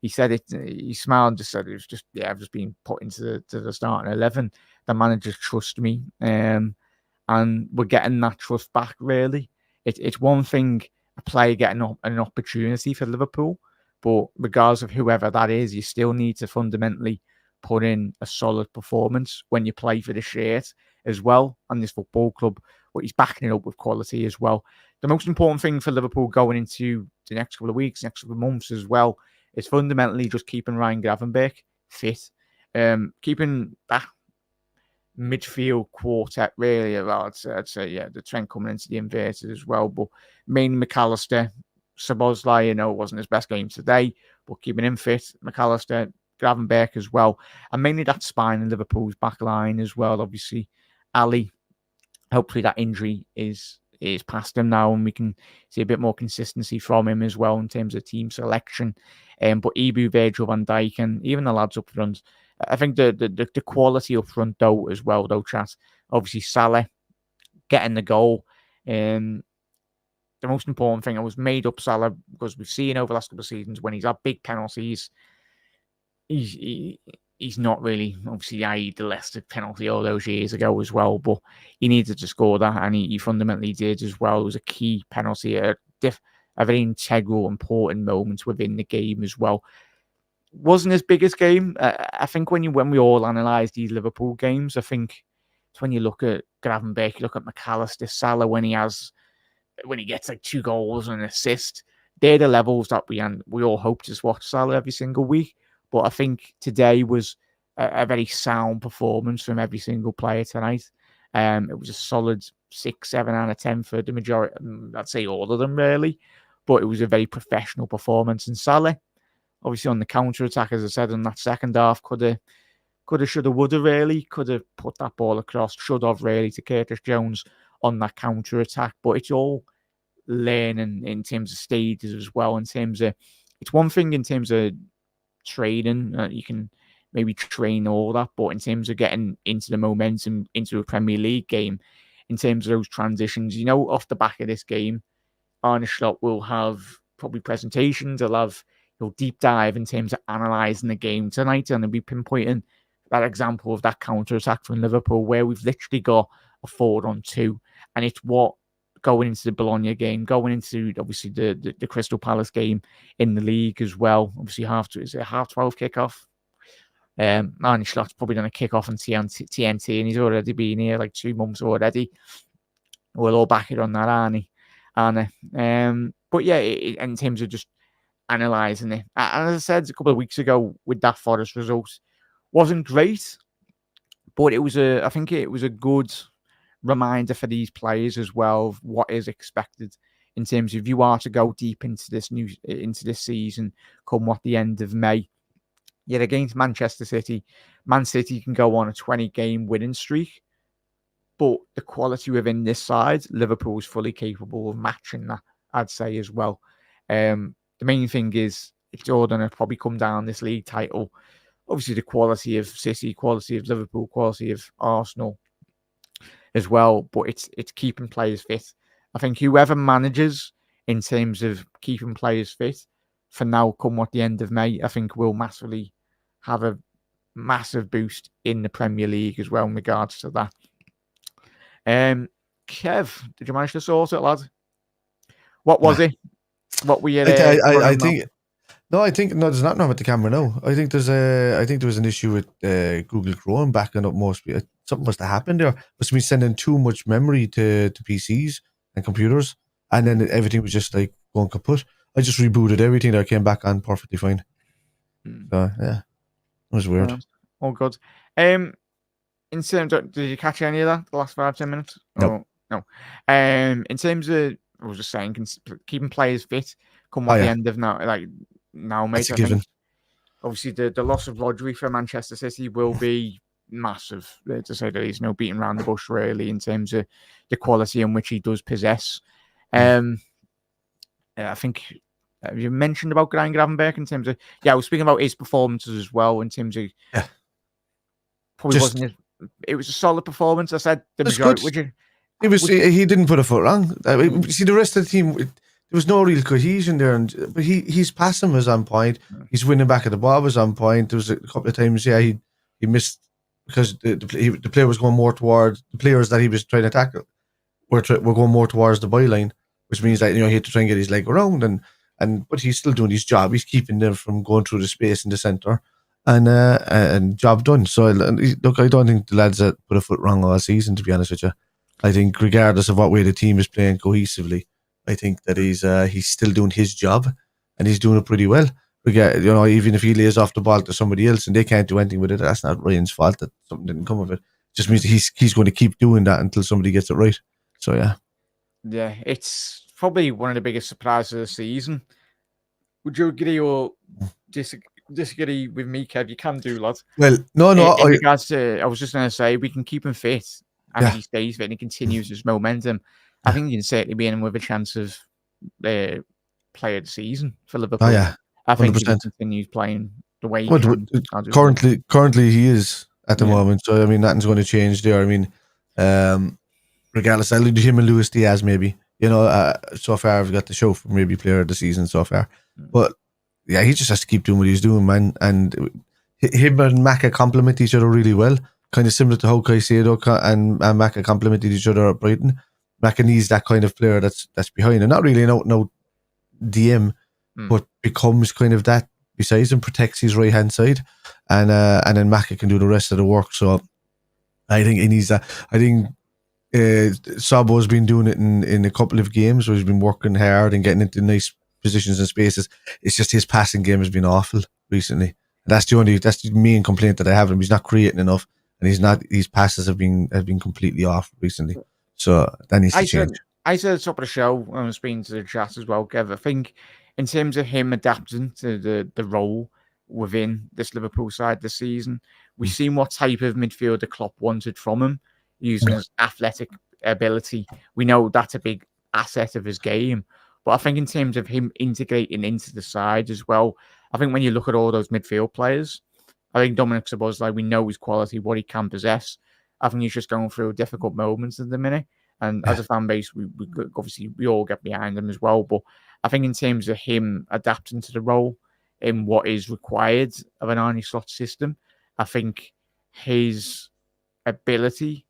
He said it. He smiled and just said it was just, I've just been put into the starting 11. The managers trust me, and we're getting that trust back. Really, it's one thing a player getting an opportunity for Liverpool, but regardless of whoever that is, you still need to fundamentally put in a solid performance when you play for the shirt as well on this football club. But he's backing it up with quality as well. The most important thing for Liverpool going into the next couple of weeks, next couple of months as well, is fundamentally just keeping Ryan Gravenberch fit, keeping that midfield quartet really. Well, I'd say the Trent coming into the inverted as well, but mainly McAllister, Szoboszlai, it wasn't his best game today, but keeping him fit, McAllister, Gravenberch as well, and mainly that spine in Liverpool's back line as well. Obviously, Ali, hopefully that injury is is past him now, and we can see a bit more consistency from him as well in terms of team selection. But Ibu, Virgil van Dijk, and even the lads up front, I think the quality up front though as well though, chat. Obviously Salah getting the goal. The most important thing, I was made up Salah because we've seen over the last couple of seasons when he's had big penalties, he's not really, obviously, i.e. the Leicester penalty all those years ago as well, but he needed to score that, and he fundamentally did as well. It was a key penalty, a very integral, important moment within the game as well. Wasn't his biggest game. I think when we all analyse these Liverpool games, I think it's when you look at Gravenberch, you look at McAllister, Salah when he gets like 2 goals and an assist, they're the levels that we all hope to watch Salah every single week. But I think today was a very sound performance from every single player tonight. It was a solid 6, 7 out of 10 for the majority. I'd say all of them really, but it was a very professional performance. And Salah, obviously on the counter attack, as I said, in that second half, could have, should have, would have really, could have put that ball across, should have really to Curtis Jones on that counter attack. But it's all learning in terms of stages as well. In terms of, it's one thing in terms of training, you can maybe train all that, but in terms of getting into the momentum into a Premier League game, in terms of those transitions, off the back of this game, Arne Slot will have probably presentations, he'll have deep dive in terms of analysing the game tonight, and he'll be pinpointing that example of that counter-attack from Liverpool where we've literally got a 4-on-2, and it's what going into the Bologna game, going into obviously the Crystal Palace game in the league as well. Obviously, is it a 12 kickoff? Arne Slot's probably going to kick off on TNT, and he's already been here like 2 months already. We'll all back it on that, Arne. But yeah, in terms of just analysing it, and as I said a couple of weeks ago with that Forest result, wasn't great, but I think it was a good reminder for these players as well of what is expected in terms of, if you are to go deep into this season come what the end of May. Yet against Manchester City, Man City can go on a 20-game winning streak, but the quality within this side, Liverpool is fully capable of matching that, I'd say as well. The main thing is it's all going to probably come down this league title. Obviously, the quality of City, quality of Liverpool, quality of Arsenal as well, but it's keeping players fit. I think whoever manages in terms of keeping players fit for now, come what the end of May, I think will massively have a massive boost in the Premier League as well in regards to that. Kev, did you manage to sort it, lad? What was it? What were you? I think. No, there's nothing wrong with the camera. No, I think there was an issue with Google Chrome backing up most. Something must have happened there. Must have been sending too much memory to PCs and computers, and then everything was just like going kaput. I just rebooted everything. I came back on perfectly fine. So yeah, it was weird. Oh good. In terms of, did you catch any of that the last 5-10 minutes? No. No. In terms of, I was just saying, keeping players fit come what the end of now, mate. That's a given. Obviously, the loss of Rodri for Manchester City will be massive, to say the least. No beating around the bush, really, in terms of the quality in which he does possess. I think you mentioned about Ryan Gravenberch in terms of, I was speaking about his performances as well, in terms of, probably wasn't it was a solid performance. I said the majority. Would you? He didn't put a foot wrong. See, the rest of the team, there was no real cohesion there, but his passing was on point. His winning back at the ball was on point. There was a couple of times, he missed because the player was going more towards the players that he was trying to tackle were going more towards the byline, which means that he had to try and get his leg around, but he's still doing his job. He's keeping them from going through the space in the centre, and job done. So look, I don't think the lads that put a foot wrong all season, to be honest with you. I think regardless of what way the team is playing cohesively, I think that he's still doing his job, and he's doing it pretty well. Even if he lays off the ball to somebody else and they can't do anything with it, that's not Ryan's fault that something didn't come of it. It just means he's going to keep doing that until somebody gets it right. So yeah, it's probably one of the biggest surprises of the season. Would you agree or disagree with me, Kev? You can do, lad. Well, no. In regards to, I was just going to say, we can keep him fit, and he stays fit and he continues his momentum. I think you can certainly be in with a chance of player of the season for Liverpool. Oh yeah, I think if he 100%. continues playing the way he Well, can, I'll just say. currently he is at the Yeah. moment. So I mean, nothing's going to change there. I mean, regardless, I'll do him and Luis Diaz maybe. So far I've got the show for maybe player of the season so far. But yeah, he just has to keep doing what he's doing, man. And him and Maka complement each other really well. Kind of similar to how Caicedo and Maka complemented each other at Brighton. Maka needs that kind of player that's behind him. Not really an out-and-out DM, but becomes kind of that besides him, protects his right hand side, and then Maka can do the rest of the work. So I think he needs that. I think Sabo's been doing it in a couple of games where he's been working hard and getting into nice positions and spaces. It's just his passing game has been awful recently. That's the main complaint that I have. He's not creating enough, and his passes have been completely off recently. So that needs to change. I said at the top of the show when I was speaking to the chat as well, Kev. I think in terms of him adapting to the role within this Liverpool side this season, we've seen what type of midfielder Klopp wanted from him, using his athletic ability. We know that's a big asset of his game. But I think in terms of him integrating into the side as well, I think when you look at all those midfield players, I think Dominic Szoboszlai, we know his quality, what he can possess. I think he's just going through difficult moments at the minute. And as a fan base, we obviously we all get behind him as well. But I think in terms of him adapting to the role in what is required of an Arne Slot system, I think his ability,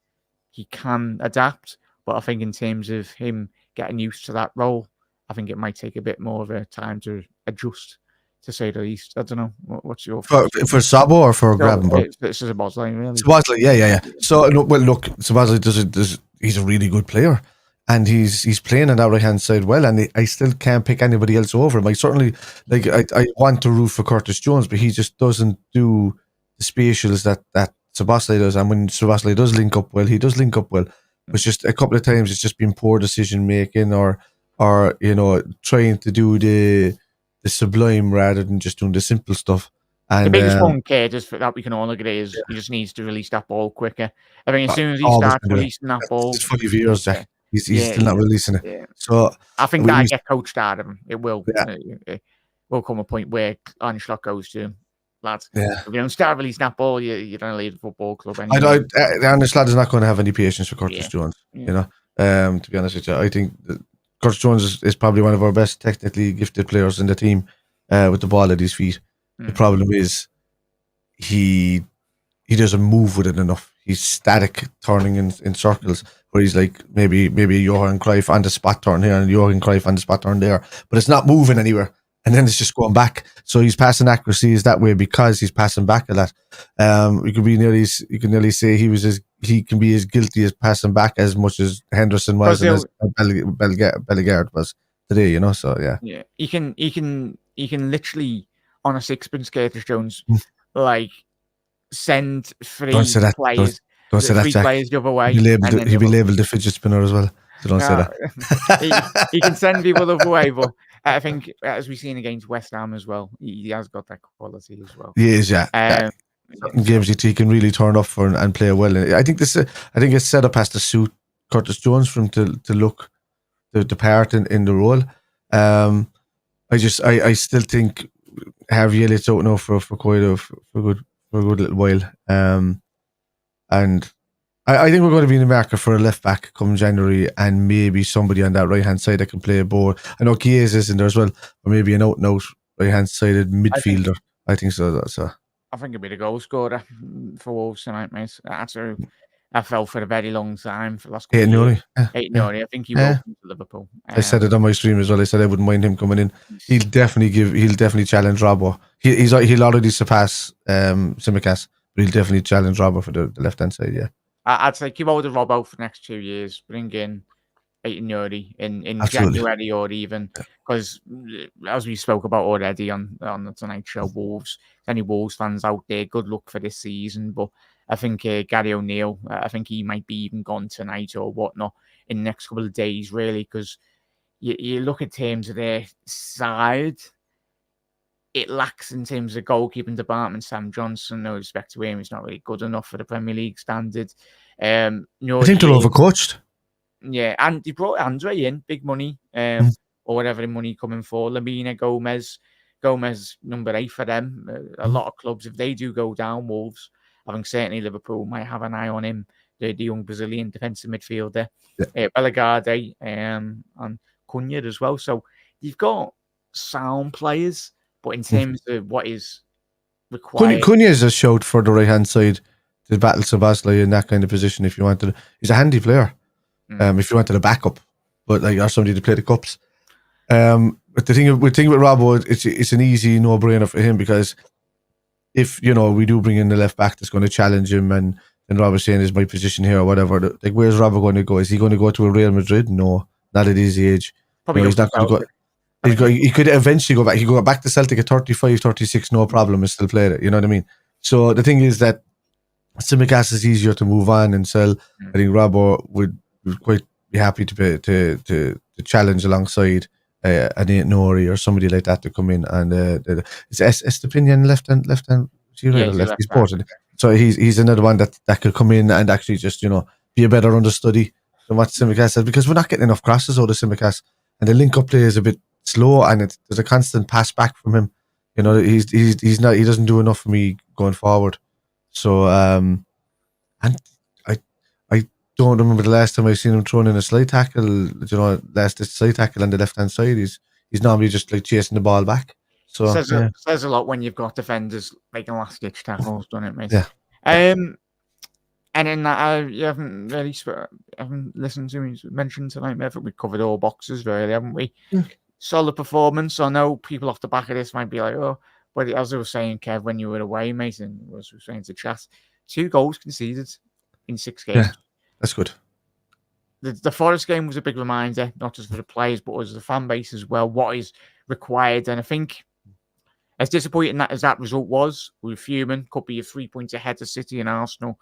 he can adapt. But I think in terms of him getting used to that role, I think it might take a bit more of a time to adjust, to say the least. I don't know. What's your for Sabo or for Gravenberch? This is a Szoboszlai, really. Szoboszlai, yeah. So look, Szoboszlai does he's a really good player, and he's playing on that right hand side well, and I still can't pick anybody else over him. I certainly I want to root for Curtis Jones, but he just doesn't do the spatials that Szoboszlai does. And when Szoboszlai does link up well, he does link up well. But just a couple of times it's just been poor decision making, or trying to do the sublime rather than just doing the simple stuff. And the biggest one, Kate, is that we can all agree is he just needs to release that ball quicker. I mean, as soon as he starts releasing that ball, it's 5 years, Jack. He's still not releasing it. Yeah. So I think that get coached out of him. It will. Yeah. It will come a point where Arne Slot goes to him, lads. Yeah. If you don't start releasing that ball, you don't leave the football club anymore. Arne Slot is not going to have any patience for Curtis Jones. To be honest with you, I think Curtis Jones is probably one of our best technically gifted players in the team with the ball at his feet. The problem is he doesn't move with it enough. He's static, turning in circles, where he's like maybe Johan Cruyff on the spot turn here and Johan Cruyff on the spot turn there, but it's not moving anywhere. And then it's just going back. So his passing accuracy is that way because he's passing back a lot. You can nearly say he can be as guilty as passing back as much as Henderson was and as Bellegarde was today. So yeah. Yeah, he can literally on a sixpence, Curtis Jones, send three players. Don't say that, Jack. Players the other way. He'll be labelled the fidget spinner as well. So don't say that. he can send people the other way, but I think as we've seen against West Ham as well, he has got that quality as well. He is, yeah. Games he can really turn up for and play well. I think it's set up has to suit Curtis Jones for him to look the part in the role. I still think Harvey Elliott's out now for quite a good little while. And I think we're going to be in the market for a left back come January, and maybe somebody on that right hand side that can play a ball. I know Chiesa is in there as well, or maybe an out and out right hand sided midfielder. I think so. I think he'll be the goal scorer for Wolves tonight, mate. I felt for a very long time for the last couple of years. 8-0. I think he will come to Liverpool. I said it on my stream as well. I said I wouldn't mind him coming in. He'll definitely challenge Robbo. He'll already surpass Tsimikas, but he'll definitely challenge Robbo for the left hand side. Yeah, I'd say keep hold of Robbo for the next 2 years. Bring in 8-0 in January or even because as we spoke about already on the Tonight Show, Wolves. Any Wolves fans out there, good luck for this season, but. I think Gary O'Neill, I think he might be even gone tonight or whatnot in the next couple of days, really, because you look at terms of their side, it lacks in terms of goalkeeping department. Sam Johnson, no respect to him, he's not really good enough for the Premier League standard. I think they're overcoached. Yeah, and they brought Andre in, big money, Mm. or whatever the money coming for. Lamina, Gomez, number 8 for them. A Mm. lot of clubs, if they do go down, Wolves, I think certainly Liverpool might have an eye on him, the young Brazilian defensive midfielder, Bellegarde, and Cunha as well. So you've got sound players, but in terms of what is required, Cunha is a shout for the right hand side to battle Szoboszlai in that kind of position. If you wanted, he's a handy player. If you wanted a backup, but like or somebody to play the cups. But the thing with Robbo, it's an easy no brainer for him because if we do bring in the left back that's going to challenge him, and Robbo's saying is my position here or whatever. Like, where's Robbo going to go? Is he going to go to a Real Madrid? No, not at his age. probably He's not going to go. He could eventually go back. He could go back to Celtic at 35, 36, no problem, and still play it. You know what I mean? So the thing is that Tsimikas is easier to move on and sell. I think Robbo would quite be happy to challenge alongside an Nate Nori or somebody like that to come in, and it's Estepinian left hand. Is right or left? He's both. So he's another one that could come in and actually just be a better understudy than what Tsimikas said, because we're not getting enough crosses out of Tsimikas, and the link up play is a bit slow, and there's a constant pass back from him. He's not. He doesn't do enough for me going forward. So and I don't remember the last time I seen him thrown in a slide tackle. Last slide tackle on the left hand side. He's normally just like chasing the ball back. So says a lot when you've got defenders making last ditch tackles, doesn't it, mate? Yeah. And in that, you haven't really haven't listened to me mention tonight. I think we've covered all boxes, really, haven't we? Solid performance. I know people off the back of this might be like, oh, but as I was saying, Kev, when you were away, mate, and as we were saying to chat, 2 goals conceded in 6 games. Yeah, that's good. The Forest game was a big reminder, not just for the players, but as the fan base as well, what is required. And I think, as disappointing as that result was, we were fuming. Could be a 3 points ahead of City and Arsenal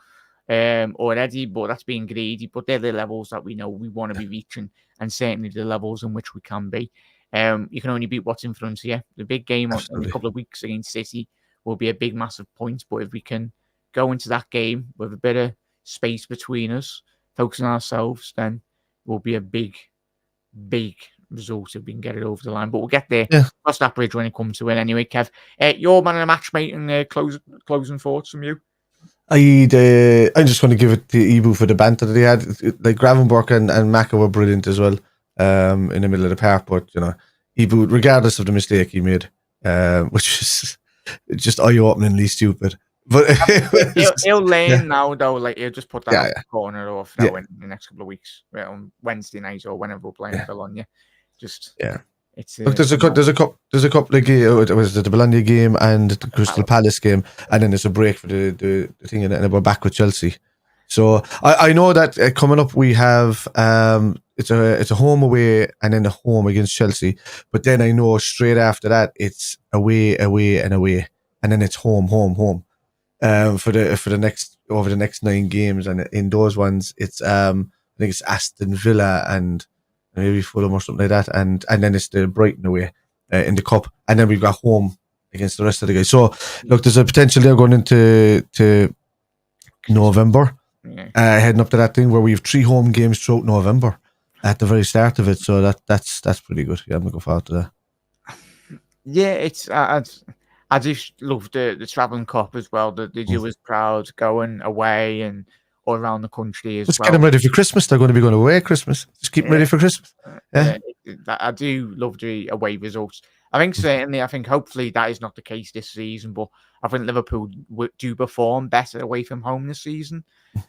already, but that's being greedy. But they're the levels that we know we want to be reaching, and certainly the levels in which we can be. You can only beat what's in front of you. The big game in a couple of weeks against City will be a big, massive point. But if we can go into that game with a bit of space between us, focusing on ourselves, then it will be a big, big result if we can get it over the line. But we'll get there. Cross that bridge when it comes to it anyway, Kev. Your man of the match, mate, and closing thoughts from you? I'm just going to give it to Ibu for the banter that he had. Like, Gravenberch and Maka were brilliant as well in the middle of the park. But, Ibu, regardless of the mistake he made, which is just eye-openingly stupid. But he'll learn now, though. Like, he'll just put that corner off now in the next couple of weeks, on Wednesday night or whenever we're playing Bologna. It's look, there's a couple like it was the Bologna game and the Crystal Palace game, and then there's a break for the thing, and then we're back with Chelsea. So I know that coming up we have it's a home away and then a home against Chelsea, but then I know straight after that it's away and away, and then it's home for the next 9 games, and in those ones it's I think it's Aston Villa and maybe Fulham or something like that, and then it's the Brighton away in the cup, and then we've got home against the rest of the guys. So look, there's a potential there going into November, heading up to that thing where we have 3 home games throughout November at the very start of it. So that's pretty good. Yeah, I'm looking forward to that. Yeah, it's I just love the travelling cup as well. The viewers proud going away and all around the country as well. Let's get them ready for Christmas. They're going to be going away at Christmas. Just keep them ready for Christmas. I do love the away results. I think hopefully that is not the case this season, but I think Liverpool do perform better away from home this season.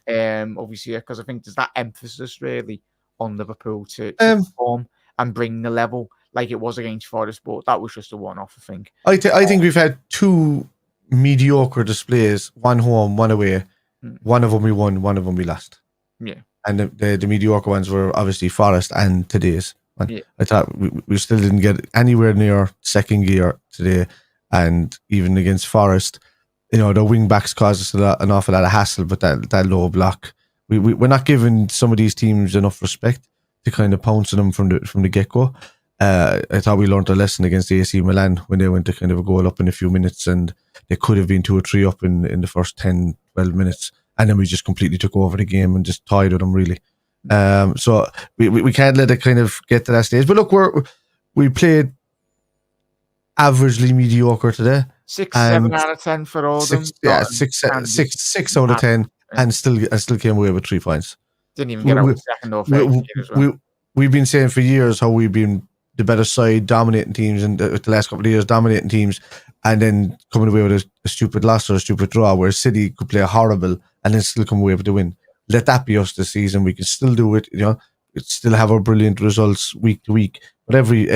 Obviously, because I think there's that emphasis really on Liverpool to perform and bring the level like it was against Forest, but that was just a one-off, I think. I think we've had 2 mediocre displays, one home, one away. One of them we won, one of them we lost. Yeah. And the mediocre ones were obviously Forest and today's one. Yeah. I thought we still didn't get anywhere near second gear today. And even against Forest, the wing backs caused us an awful lot of hassle, but that low block, we're not giving some of these teams enough respect to kind of pounce on them from the get-go. I thought we learned a lesson against AC Milan when they went to kind of a goal up in a few minutes, and they could have been 2 or 3 up in the first 10, 12 minutes, and then we just completely took over the game and just tied with them really. So we can't let it kind of get to that stage. But look, we played averagely mediocre today. 6, 7 out of 10 for all them. Six out of 10, and still came away with 3 points. Didn't even get out the second or third as well. We've been saying for years how we've been the better side, dominating teams, and the last couple of years dominating teams, and then coming away with a stupid loss or a stupid draw, where City could play horrible and then still come away with the win. Let that be us this season. We can still do it. We still have our brilliant results week to week, but every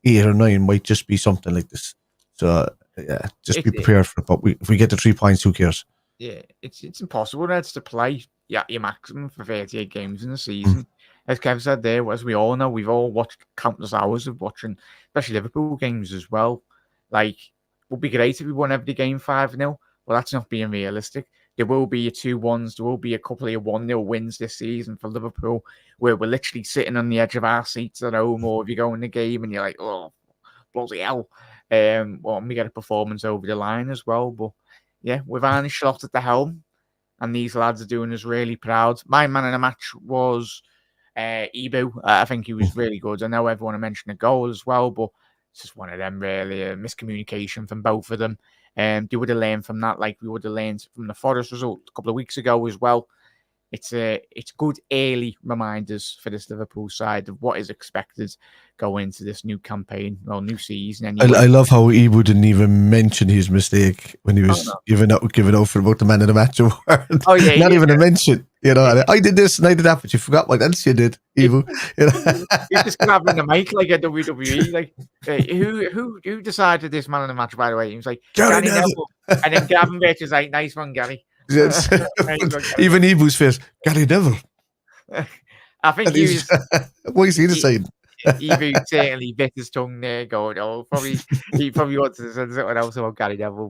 8 or 9 might just be something like this. So yeah, just be prepared for it. But if we get the 3 points, who cares? Yeah, it's impossible, Reds, to play your maximum for 38 games in the season. As Kev said there, as we all know, we've all watched countless hours of watching, especially Liverpool games as well. Like, it would be great if we won every game 5-0. Well, that's not being realistic. There will be your 2-1s. There will be a couple of 1-0 wins this season for Liverpool, where we're literally sitting on the edge of our seats at home, or if you go in the game and you're like, oh, bloody hell. Well, we get a performance over the line as well. But yeah, with Arne Slot at the helm, and these lads are doing us really proud. My man in the match was Ibu. I think he was really good. I know everyone mentioned a goal as well, but it's just one of them, really, a miscommunication from both of them. They would have learned from that, like we would have learned from the Forest result a couple of weeks ago as well. It's good early reminders for this Liverpool side of what is expected going into this new campaign, well, new season. Anyway. I love how Ibu didn't even mention his mistake when he was giving out for about the man of the match award. Oh yeah, not even a mention. I did this and I did that, but you forgot what else you did, Ibu. You're just grabbing the mic like a WWE. Like who decided this man of the match? By the way, he was like Gary Neville, and then Gavin Bates is like, "Nice one, Gary." Yes. Even Ibu's face, Gary Neville. I think he was. What is he deciding? Ibu certainly bit his tongue there, going, "Oh, he probably wants to say something else about Gary Neville."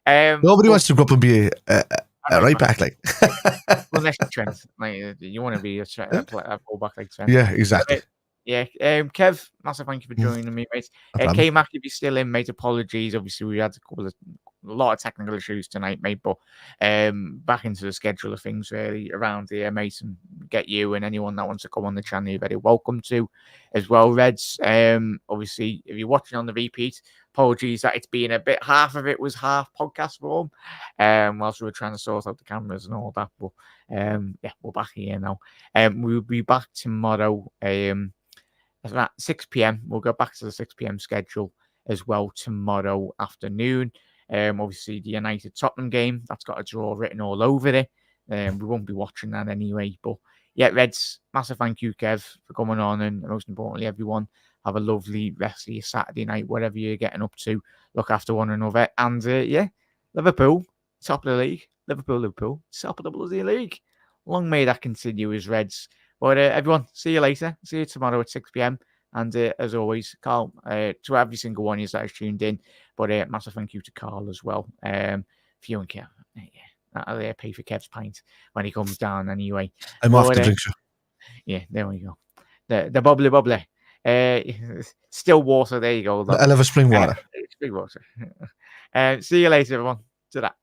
But nobody wants to go up and be a right back, like. Unless you're Trent, like you want to be a fullback like Trent. Yeah, exactly. Yeah, Kev, massive thank you for joining me, mate. K-Mac, if you're still in, mate, apologies. Obviously, we had a lot of technical issues tonight, mate, but back into the schedule of things really around here, mate, and get you and anyone that wants to come on the channel, you're very welcome to as well, Reds. Obviously, if you're watching on the repeat, apologies that it's been a bit, half of it was half podcast form, whilst we were trying to sort out the cameras and all that, but yeah, we're back here now. We'll be back tomorrow, at 6 p.m. We'll go back to the 6 p.m. schedule as well tomorrow afternoon. Obviously, the United Tottenham game, that's got a draw written all over it. We won't be watching that anyway. But yeah, Reds, massive thank you, Kev, for coming on. And most importantly, everyone, have a lovely rest of your Saturday night, whatever you're getting up to. Look after one another. And yeah, Liverpool, top of the league. Liverpool, top of the bloody league. Long may that continue as Reds. But everyone, see you later. See you tomorrow at 6 p.m. And as always, Carl, to every single one of you that has tuned in. But massive thank you to Carl as well. For you and Kev. Yeah, I'll pay for Kev's pint when he comes down anyway. I'm off the drink. Yeah, there we go. The bubbly. Still water. There you go. I love a spring water. Spring water. See you later, everyone. To that.